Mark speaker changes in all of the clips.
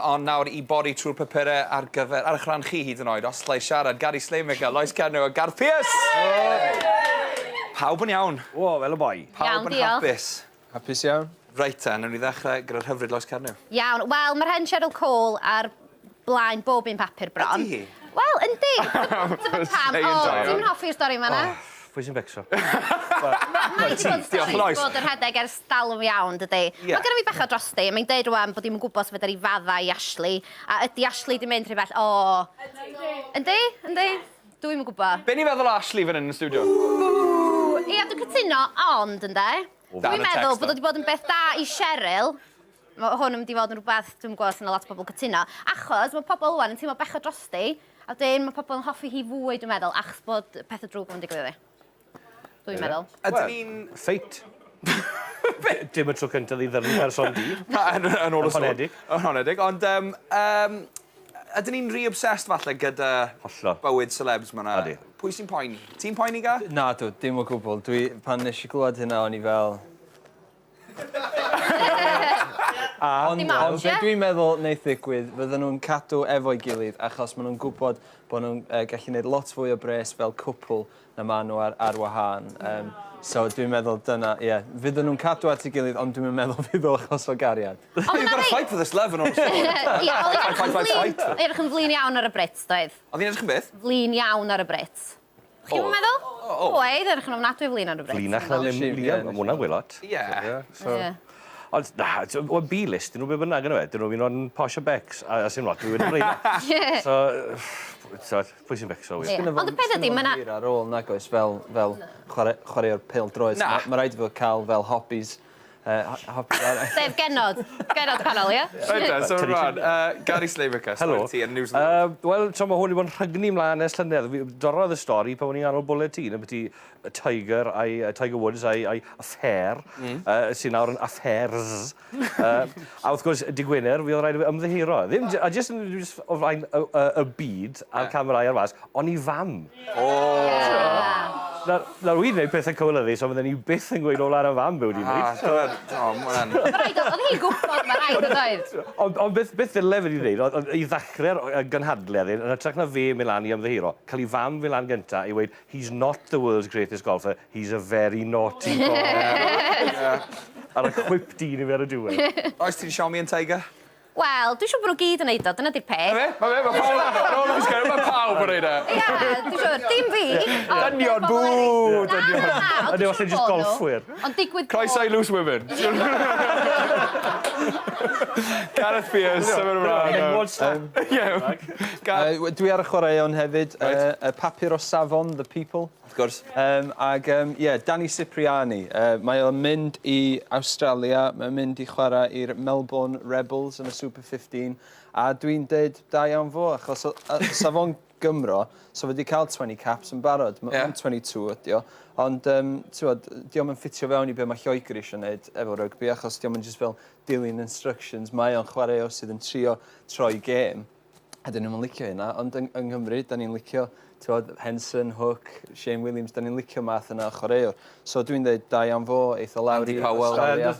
Speaker 1: Ond nawr i bodi trwy'r papurau ar gyfer, ar eich rhan chi hyd yn oed, os llai siarad, Gary Slaymaker, Lois Cernew a Garth Pierce! Pawb yn iawn.
Speaker 2: O, fel y boi.
Speaker 1: Pawb yn hapus.
Speaker 3: Hapus iawn.
Speaker 1: Reit te, nawn ni ddechrau gyda'r hyfryd Lois Cernew.
Speaker 4: Iawn, wel, mae'r hen Cheryl Cole ar blaen bob un papur bron.
Speaker 1: Ydi hi?
Speaker 4: Wel, yndi. Dyma pam. O, dwi'n hoffi'r stori yma na.
Speaker 2: Pwy sy'n becso?
Speaker 4: Mae wedi bod
Speaker 1: Diolch, Lois.
Speaker 4: bod yr rhedeg ers dalwm iawn, dydy.
Speaker 1: Ie.
Speaker 4: Mae gen i fi bechod dros di, mae'n deud rwan bod ddim yn gwybod sef ydy'r i fadda i Ashley, a ydy Ashley di mynd rhy bell. O. Yndi? Yndi? Dwi'n yn gwybod.
Speaker 1: Be ni'n feddwl o Ashley fan hyn yn y studio?
Speaker 4: Ia, dwi'n cytuno, ond, ynddo? Dwi'n meddwl bod wedi bod yn beth da i Cheryl. Mae hwn yn mynd i fod yn rhywbeth, dwi'n gwybod sy'n lot o bobl cytuno. Achos mae pobl wan yn teimlo bechod dros di, a wedyn mae pobl yn hoffi hi fwy, dwi'n meddwl, achos bod pethau drwg yn digwydd iddi. Dwi'n meddwl.
Speaker 1: Ydyn ni'n...
Speaker 2: Feit. Dim y tro cyntaf i ddyrnu person di.
Speaker 1: Yn ôl y sôn.
Speaker 2: Honedig.
Speaker 1: Yn honedig. Ond ydyn ni'n re-obsessed falle gyda
Speaker 2: Hollol.
Speaker 1: bywyd celebs ma' 'na?
Speaker 2: Ydi.
Speaker 1: Pwy sy'n poeni? Ti'n poeni ga?
Speaker 3: Na, dim o gwbl. Pan nes i glwad hynna, o'n i fel... Ond
Speaker 4: awst,
Speaker 3: be
Speaker 4: ie?
Speaker 3: dwi'n meddwl wneith ddigwydd, fydden nhw'n cadw efo'i gilydd, achos maen nhw'n gwybod bod nhw'n gallu gwneud lot fwy o bres fel cwpl na maen nhw ar wahân. So dwi'n meddwl dyna, ie, fydden nhw'n cadw at ei gilydd, ond dwi'n meddwl fydd o achos o gariad.
Speaker 1: You've got to fight for this love yn ôl sôn.
Speaker 4: Ie,
Speaker 1: Fight.
Speaker 4: oedd edrych yn flin iawn ar y Brits, doedd?
Speaker 1: Oedd hi'n edrych yn beth?
Speaker 4: Flin iawn ar y Brits. Chi'n meddwl? Oedd, edrych yn ofnadwy flin ar y Brits.
Speaker 2: Flinach na ddim Liam, am hwnna'n gwylot.
Speaker 1: Ie.
Speaker 2: Ond na, o B-list, dyn nhw be bynnag yn yma, dyn nhw fi'n o'n Posh a Bex, a sy'n lot, dwi wedi rhaid. So, pwy sy'n becso wir?
Speaker 4: Ond y peth ydi, mae 'na...
Speaker 3: Ar ôl nag oes, fel chwaraeo'r pêl droed.
Speaker 1: Na.
Speaker 3: Mae rhaid i fod cael fel hobbies.
Speaker 4: Sef genod. Genod canol, ie?
Speaker 1: Reit, so rwan, Gary Slaymaker,
Speaker 2: Helo.
Speaker 1: stori ti yn New Zealand.
Speaker 2: Wel, so mae hwn i bod yn rhagnu mlaen ers llynedd. Dorodd y stori pan o'n i'n ganol Bulletin, y byti Tiger Woods a'i affair, sy'n nawr yn affairs. A wrth gwrs, dy Gwener, fi oedd rhaid i fi ymddihiro. A jyst o flaen y byd a'r camerau ar fas, o'n i fam. Nawr wy'n gwneud pethau cywlyddus, so fydden ni byth yn gweud o lan y fam be wedi'i wneud.
Speaker 4: Oedd hi'n gwybod, mae rhaid yn doedd.
Speaker 2: Ond beth ddyle fe wedi gwneud, i ddechrau'r gynhadledd yn hytrach na fe mynd lan i ymddihiro, cael ei fam fe lan gyntaf i weid, he's not the world's greatest golfer, he's a very naughty boy. Ar y chwip dyn i fe ar y diwedd.
Speaker 1: Oes ti'n siomi yn Tiger?
Speaker 4: Wel, dwi'n siŵr bod nhw gyd yn neud o, dyna di'r peth.
Speaker 1: Mae pawb yn neud e.
Speaker 4: Ie, dwi'n siŵr, dim fi.
Speaker 1: Dynion, bŵ!
Speaker 2: A ddim allan jyst golffwyr.
Speaker 4: Ond digwydd
Speaker 1: Croeso i Loose Women. Gareth Pierce, sefyr ymlaen.
Speaker 3: Dwi ar y chwaraeon hefyd, y papur o safon, The People.
Speaker 1: Wrth gwrs.
Speaker 3: Danny Cipriani. Mae o'n mynd i Australia, mae'n mynd i chwarae i'r Melbourne Rebels yn y Super 15, a dwi'n deud da iawn fo, achos safon Gymro, so fe wedi cael 20 caps yn barod. Mae'n 22 ydi o. Ond, diolch yn ffitio fewn i be mae Lloegr eisiau gwneud efo rygbi, achos diolch yn just fel dilyn instructions. Mae o'n chwarae o sydd yn trio troi gêm. A dyn nhw'n licio hynna, ond yng Nghymru, da ni'n licio Henson, Hook, Shane Williams, da ni'n licio math yna o chwaraewr. So dwi'n dweud da iawn fo, eitho lawr i Australia.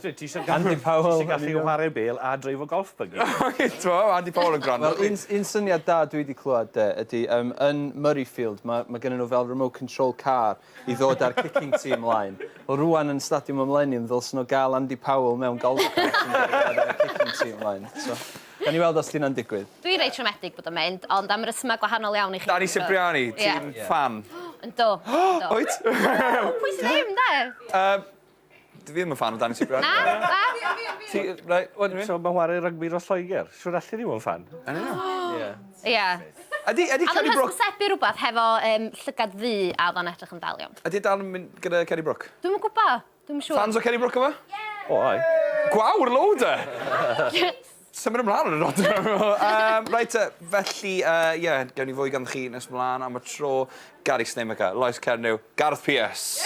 Speaker 2: Andy Powell. Ti'n gallu chwarae bêl a dreifo golf bygu.
Speaker 1: Andy Powell yn gwrando.
Speaker 3: Wel, un syniad da dwi wedi clywed ydy, yn Murrayfield, mae gen nhw fel remote control car i ddod ar kicking team line. Wel, rwan yn Stadium y Millennium, ddylsyn nhw gael Andy Powell mewn golf cart yn dod ar kicking team line. Gan i weld os ti'n digwydd.
Speaker 4: Dwi'n reit siomedig bod yn mynd, ond am rysma gwahanol iawn i chi.
Speaker 1: Danny Cipriani, ti'n fan?
Speaker 4: Ynddo.
Speaker 1: Oed?
Speaker 4: Pwy sy'n ddim, de?
Speaker 1: Dwi ddim yn fan o Danny Cipriani.
Speaker 4: Na?
Speaker 2: So mae'n chwarae rygbi dros Lloegr. Siwr allu ddim yn fan.
Speaker 4: Ie.
Speaker 1: Ydy
Speaker 4: A
Speaker 1: Kenny
Speaker 4: dwi'n
Speaker 1: Brook...
Speaker 4: hysbysebu rhywbeth hefo llygad ddu a ddo'n edrych yn dal iawn.
Speaker 1: Ydy dal yn mynd gyda Kenny Brook?
Speaker 4: Dwi'n yn gwybod, dwi'n siŵr.
Speaker 1: Fans o Kenny Brook yma?
Speaker 2: O, ai.
Speaker 1: Gwawr load e! Symud ymlaen yn y nod. Reit, felly, gawn ni fwy ganddo chi nes ymlaen am y tro. Gary Slaymaker, Lois Cernew, Gareth Pierce.